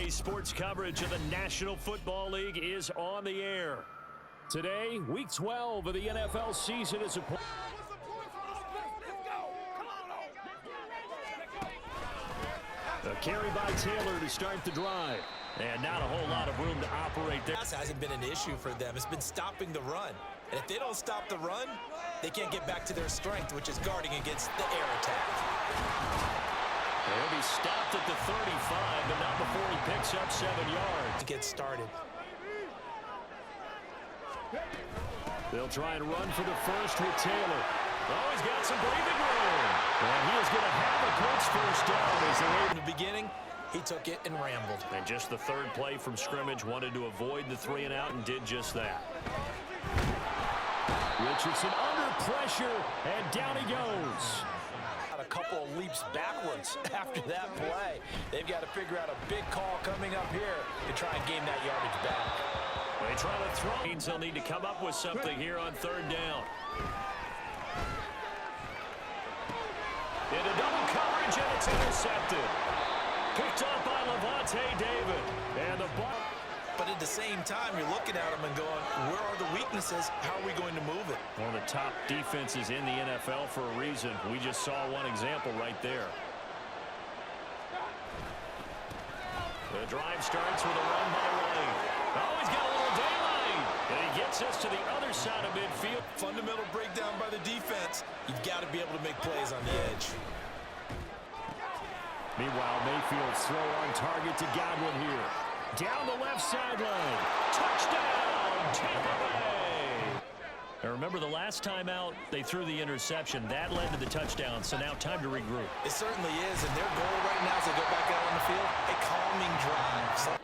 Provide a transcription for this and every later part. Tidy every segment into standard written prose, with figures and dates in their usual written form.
Today's sports coverage of the National Football League is on the air. Today, Week 12 of the NFL season is a carry by Taylor to start the drive. And not a whole lot of room to operate there. This hasn't been an issue for them. It's been stopping the run. And if they don't stop the run, they can't get back to their strength, which is guarding against the air attack. He'll be stopped at the 35, but not before he picks up 7 yards. To get started. They'll try and run for the first with Taylor. Oh, he's got some breathing room. And he is going to have a Colts first down as they in the beginning. He took it and rambled. And just the third play from scrimmage, wanted to avoid the 3 and out and did just that. Richardson under pressure, and down he goes. A couple of leaps backwards after that play. They've got to figure out a big call coming up here to try and gain that yardage back. They try to throw. They'll need to come up with something here on 3rd down. Into double coverage, and it's intercepted. Picked up by Levante David. And the ball. But at the same time, you're looking at them and going, where are the weaknesses? How are we going to move it? One of the top defenses in the NFL for a reason. We just saw one example right there. The drive starts with a run by Ray. Oh, he's got a little daylight. And he gets us to the other side of midfield. Fundamental breakdown by the defense. You've got to be able to make plays on the edge. Meanwhile, Mayfield's throw on target to Godwin here. Down the left sideline. Touchdown, Tampa Bay. Now remember, the last time out, they threw the interception. That led to the touchdown, so now time to regroup. It certainly is, and their goal right now as they go back out on the field, a calming drive.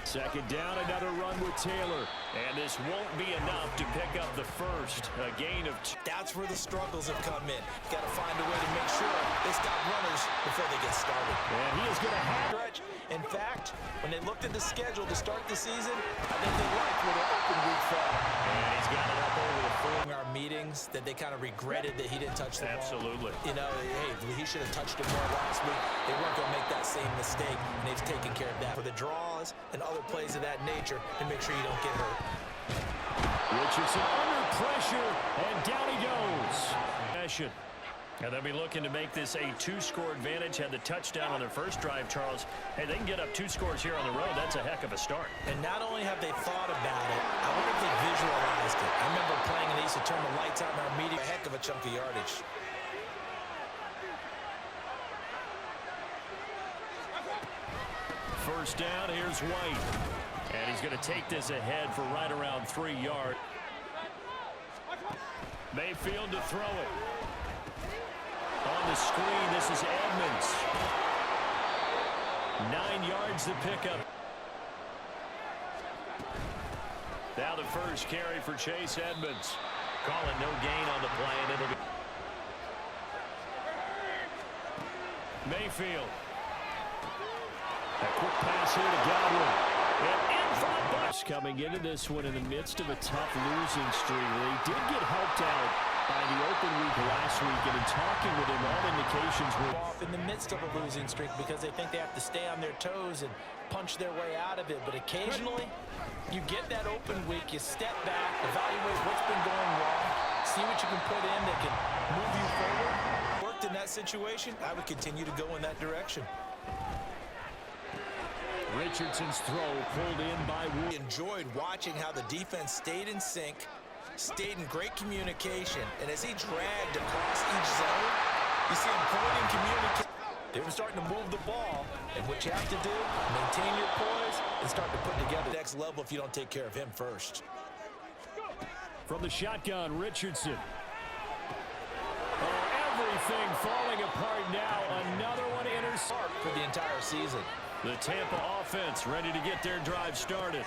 Second down, another run with Taylor. And this won't be enough to pick up the first. A gain of 2. That's where the struggles have come in. Got to find a way to make sure they stop runners before they get started. And he is going to have stretch. In fact, when they looked at the schedule to start the season, I think they liked where the open week fell. And he's got it up over the 4. Our meetings that they kind of regretted that he didn't touch the ball. Absolutely. You know, hey, he should have touched it more last week. They weren't going to make that same mistake, and they've taken care of that. For the draws and other plays of that nature, and make sure you don't get hurt. Richardson under pressure, and down he goes. And they'll be looking to make this a 2-score advantage. Had the touchdown on their first drive, Charles. Hey, they can get up 2 scores here on the road. That's a heck of a start. And not only have they thought about it, I wonder if they visualized it. I remember playing, and they used to turn the lights out in our meeting. A heck of a chunk of yardage. First down, here's White. And he's going to take this ahead for right around 3 yards. Mayfield to throw it. On the screen, this is Edmonds. 9 yards to pick up. Now the first carry for Chase Edmonds. Call it no gain on the play, and it'll be Mayfield. A quick pass here to Godwin. And in for the Bucs coming into this one in the midst of a tough losing streak. They did get helped out by the open week last week, and in talking with him, all indications were off in the midst of a losing streak because they think they have to stay on their toes and punch their way out of it. But occasionally, you get that open week, you step back, evaluate what's been going wrong, see what you can put in that can move you forward. Worked in that situation, I would continue to go in that direction. Richardson's throw pulled in by Wood. Enjoyed watching how the defense stayed in sync, stayed in great communication, and as he dragged across each zone, you see him pointing communication. They were starting to move the ball, and what you have to do, maintain your poise and start to put together the next level if you don't take care of him first. From the shotgun, Richardson. Oh, everything falling apart now. Another one intercepted for the entire season. The Tampa offense ready to get their drive started.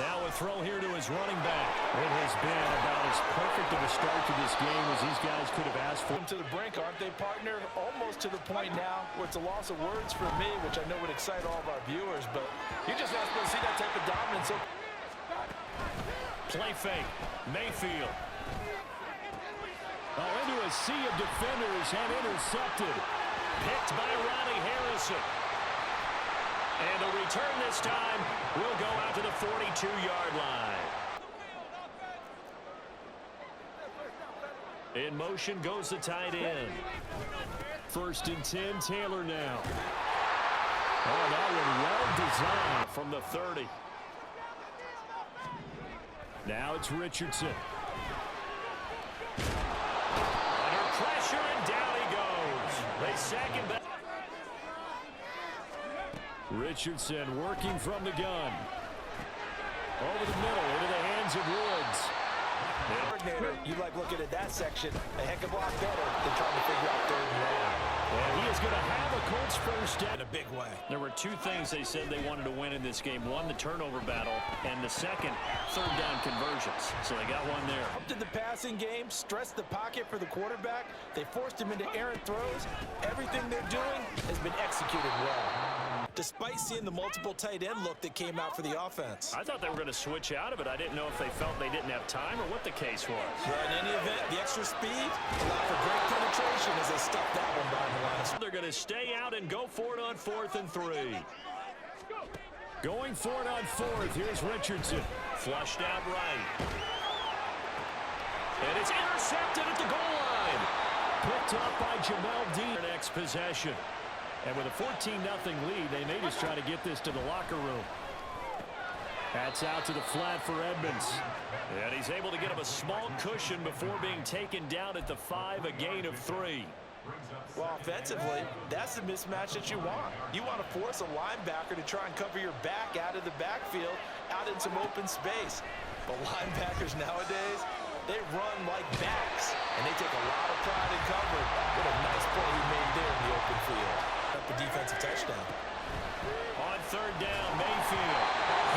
Now a throw here to his running back. It has been about as perfect of a start to this game as these guys could have asked for. To the brink, aren't they, partner? Almost to the point now where it's a loss of words for me, which I know would excite all of our viewers, but you're just not supposed to see that type of dominance. Play fake. Mayfield. Oh, into a sea of defenders and intercepted. Picked by Ronnie Harrison. And the return this time will go out to the 42-yard line. In motion goes the tight end. 1st and 10, Taylor now. Oh, that one well designed from the 30. Now it's Richardson. Under pressure, and down he goes. They sack him back. Richardson working from the gun. Over the middle, into the hands of Woods. Coordinator, you like looking at that section a heck of a lot better than trying to figure out 3rd and long. And he is going to have a Colts first down. In a big way. There were 2 things they said they wanted to win in this game. One, the turnover battle, and the second, 3rd down conversions. So they got one there. Up to the passing game, stressed the pocket for the quarterback. They forced him into errant throws. Everything they're doing has been executed well. Despite seeing the multiple tight end look that came out for the offense. I thought they were going to switch out of it. I didn't know if they felt they didn't have time or what the case was. Well, in any event, the extra speed allowed for great penetration as they stuffed that one behind the line. They're going to stay out and go for it on 4th and 3. Going for it on 4th. Here's Richardson. Flushed out right. And it's intercepted at the goal line. Picked up by Jamel Dean. Next possession. And with a 14-0 lead, they may just try to get this to the locker room. That's out to the flat for Edmonds. And he's able to get him a small cushion before being taken down at the 5, a gain of 3. Well, offensively, that's the mismatch that you want. You want to force a linebacker to try and cover your back out of the backfield, out in some open space. But linebackers nowadays, they run like backs, and they take a lot of pride in covering. What a nice play he made there in the open field. Up a defensive touchdown. On 3rd down, Mayfield.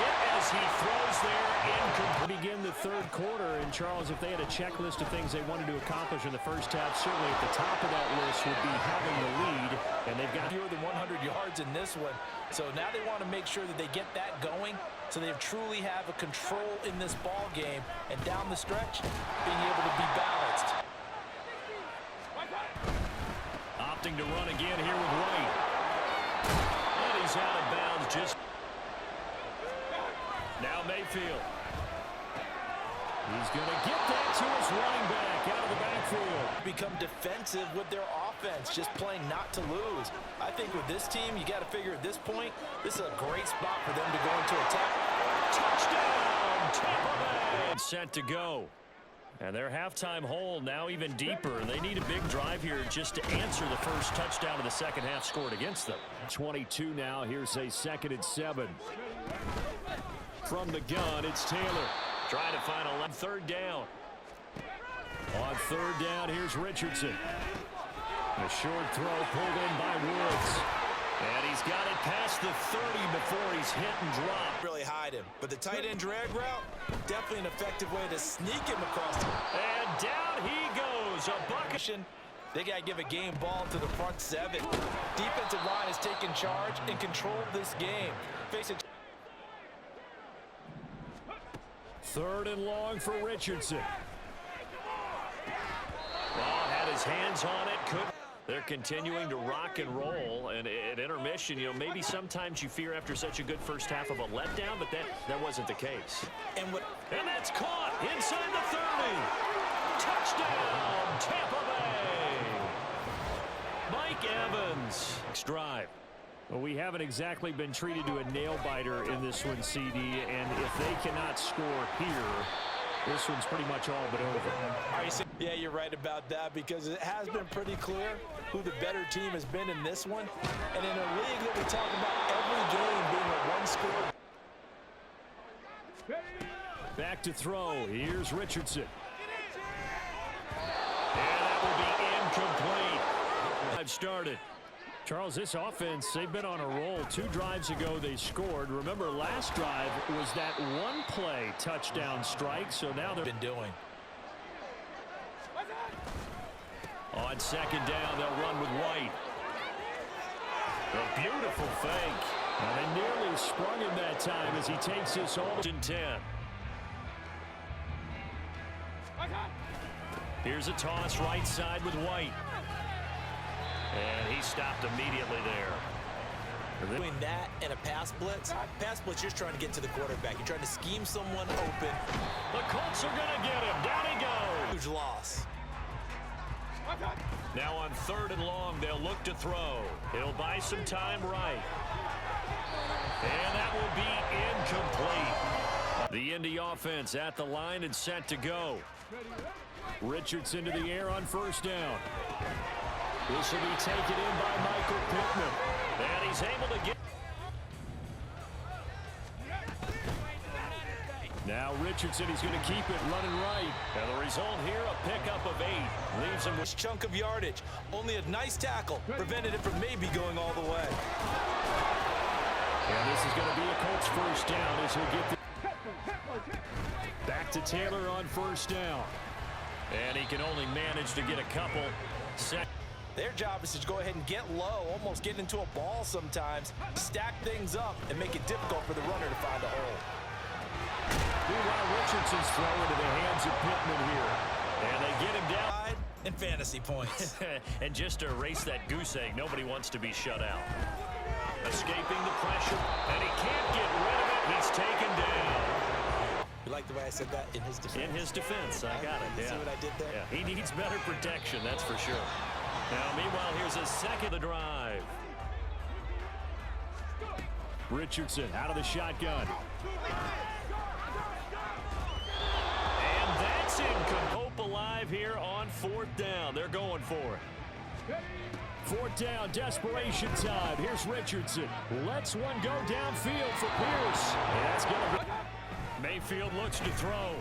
Hit as he throws there. Incomplete. Begin the 3rd quarter. And, Charles, if they had a checklist of things they wanted to accomplish in the first half, certainly at the top of that list would be having the lead. And they've got fewer than 100 yards in this one. So now they want to make sure that they get that going so they truly have a control in this ball game. And down the stretch, being able to be balanced. Opting to run again here with White. And he's out of bounds just. Now Mayfield. He's going to get that to his running back out of the backfield. Become defensive with their offense, just playing not to lose. I think with this team, you got to figure at this point, this is a great spot for them to go into attack. Touchdown, Tampa Bay. Set to go. And their halftime hole now even deeper. They need a big drive here just to answer the first touchdown of the second half scored against them. 22 now. Here's a 2nd and 7. From the gun, it's Taylor. Trying to find a 3rd down. On 3rd down, here's Richardson. A short throw pulled in by Woods. And he's got it past the 30 before he's hit and dropped. Really hide him. But the tight end drag route, definitely an effective way to sneak him across. And down he goes. A bucket. They got to give a game ball to the front 7. Defensive line has taken charge and controlled this game. Face it. 3rd and long for Richardson. Well, had his hands on it. Couldn't. They're continuing to rock and roll, and at intermission, you know, maybe sometimes you fear after such a good first half of a letdown, but that wasn't the case. And that's caught inside the 30. Touchdown, Tampa Bay. Mike Evans. Next drive. Well, we haven't exactly been treated to a nail-biter in this one, CD, and if they cannot score here, this one's pretty much all but over. Yeah, you're right about that because it has been pretty clear who the better team has been in this one. And in a league that we talk about every game being a one-score. Back to throw. Here's Richardson. And that will be incomplete. I've started. Charles, this offense, they've been on a roll. 2 drives ago, they scored. Remember, last drive was that one-play touchdown strike, so now they've been doing. On 2nd down, they'll run with White. A beautiful fake. Now, they nearly sprung him that time as he takes this all to 10. Here's a toss right side with White. And he stopped immediately there. Between that and a pass blitz, you're just trying to get to the quarterback. You're trying to scheme someone open. The Colts are going to get him. Down he goes. Huge loss. Now on 3rd and long, they'll look to throw. He'll buy some time right. And that will be incomplete. The Indy offense at the line and set to go. Richardson to the air on 1st down. This will be taken in by Michael Pittman. And he's able to get... Now Richardson, he's going to keep it running right. And the result here, a pickup of 8. Leaves him with a chunk of yardage. Only a nice tackle prevented it from maybe going all the way. And this is going to be a Colts 1st down as he'll get the... Back to Taylor on 1st down. And he can only manage to get a couple. Their job is to go ahead and get low, almost get into a ball sometimes, stack things up, and make it difficult for the runner to find a hole. Meanwhile, Richardson's throw into the hands of Pittman here. And they get him down. And fantasy points. And just to erase that goose egg, nobody wants to be shut out. Escaping the pressure, and he can't get rid of it. He's taken down. You like the way I said that? In his defense. In his defense, I got it. You see what I did there? Yeah, he needs better protection, that's for sure. Now, meanwhile, here's a second to drive. Richardson out of the shotgun. And that's incomplete. Hope alive here on 4th down. They're going for it. 4th down, desperation time. Here's Richardson. Lets one go downfield for Pierce. That's going to be... Mayfield looks to throw.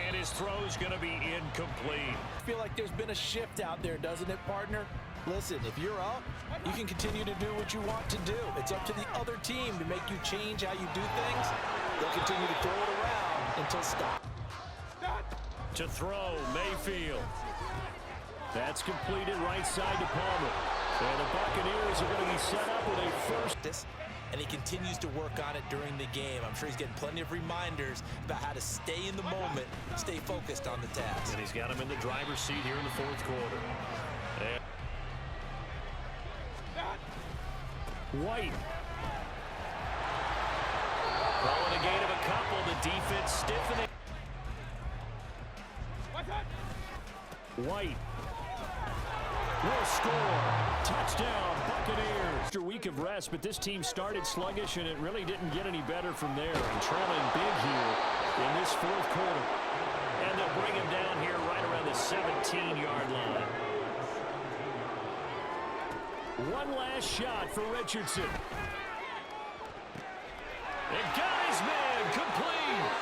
And his throw's going to be incomplete. I feel like there's been a shift out there, doesn't it, partner? Listen, if you're up, you can continue to do what you want to do. It's up to the other team to make you change how you do things. They'll continue to throw it around until stop. To throw, Mayfield. That's completed right side to Palmer. And the Buccaneers are going to be set up with a first. And he continues to work on it during the game. I'm sure he's getting plenty of reminders about how to stay in the moment, stay focused on the task. And he's got him in the driver's seat here in the 4th quarter. And White. calling a gain of a couple. The defense stiffening. White will score. Touchdown, Buccaneers. After a week of rest, but this team started sluggish, and it really didn't get any better from there. And trailing big here in this 4th quarter. And they'll bring him down here right around the 17-yard line. One last shot for Richardson. And got his man complete.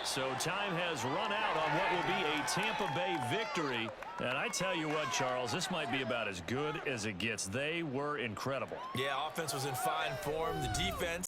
So time has run out on what will be a Tampa Bay victory. And I tell you what, Charles, this might be about as good as it gets. They were incredible. Yeah, offense was in fine form. The defense